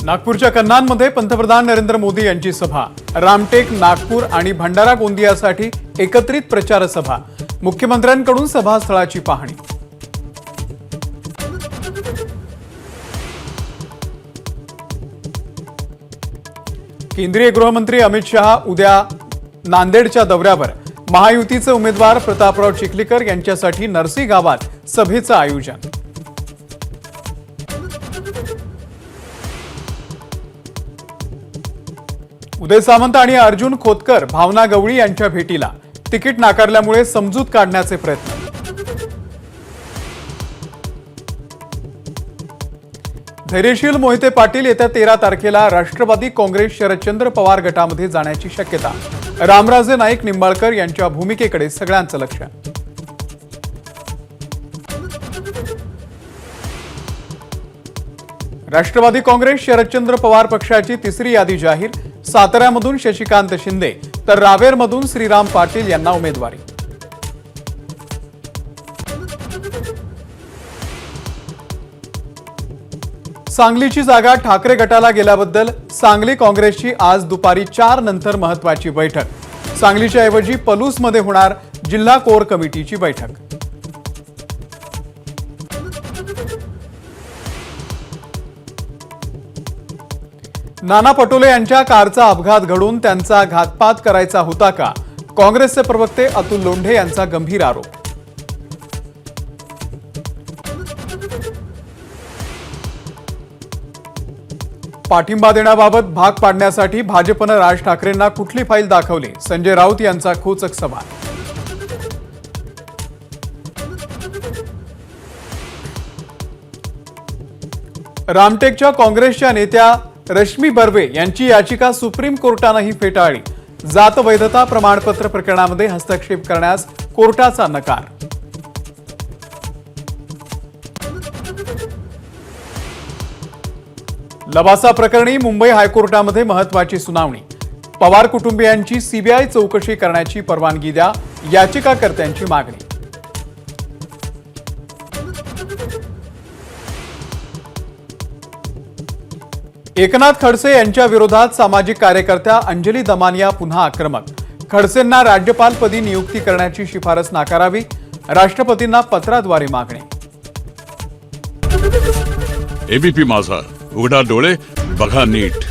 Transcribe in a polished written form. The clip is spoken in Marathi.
नागपूरच्या कन्हानमध्ये पंतप्रधान नरेंद्र मोदी यांची सभा। रामटेक, नागपूर आणि भंडारा गोंदियासाठी एकत्रित प्रचार सभा। मुख्यमंत्र्यांकडून सभास्थळाची पाहणी। केंद्रीय गृहमंत्री अमित शहा उद्या नांदेडच्या दौऱ्यावर। महायुतीचे उमेदवार प्रतापराव चिखलीकर यांच्यासाठी नरसी गावात सभेचं आयोजन। उदय सामंत आणि अर्जुन खोतकर भावना गवळी यांच्या भेटीला। तिकीट नाकारल्यामुळे समजूत काढण्याचे प्रयत्न। धैर्यशील मोहिते पाटील येत्या 13 तारखेला राष्ट्रवादी काँग्रेस शरदचंद्र पवार गटामध्ये जाण्याची शक्यता। रामराजे नाईक निंबाळकर यांच्या भूमिकेकडे सगळ्यांचं लक्ष। राष्ट्रवादी काँग्रेस शरदचंद्र पवार पक्षाची तिसरी यादी जाहीर। साताऱ्यामधून शशिकांत शिंदे तर रावेरमधून श्रीराम पाटील यांना उमेदवारी। सांगलीची जागा ठाकरे गटाला गेल्याबद्दल सांगली काँग्रेसची आज दुपारी 4 नंतर महत्त्वाची बैठक। सांगलीच्या ऐवजी पलूसमध्ये होणार जिल्हा कोर कमिटीची बैठक। नाना पटोले यांच्या कारचा अपघात घडून त्यांचा घातपात करायचा होता का? काँग्रेसचे प्रवक्ते अतुल लोंढे यांचा गंभीर आरोप। पाठिंबा देण्याबाबत भाग पाडण्यासाठी भाजपनं राज ठाकरेंना कुठली फाईल दाखवली? संजय राऊत यांचा खोचक सवाल। रामटेकच्या काँग्रेसच्या नेत्या रश्मी बर्वे यांची याचिका सुप्रीम कोर्टानेही फेटाळली। जात वैधता प्रमाणपत्र प्रकरणामध्ये हस्तक्षेप करण्यास कोर्टाचा नकार। लवासा प्रकरणी मुंबई हायकोर्टामध्ये महत्त्वाची सुनावणी। पवार कुटुंबियांची सीबीआय चौकशी करण्याची परवानगी द्या, याचिकाकर्त्यांची मागणी। एकनाथ खडसे यांच्या विरोधात सामाजिक कार्यकर्त्या अंजली दमानिया पुन्हा आक्रमक। खडसेंना राज्यपालपदी नियुक्ती करण्याची शिफारस नाकारावी, राष्ट्रपतींना पत्राद्वारे मागणी। एबीपी माझा, उघडा डोळे बघा नीट।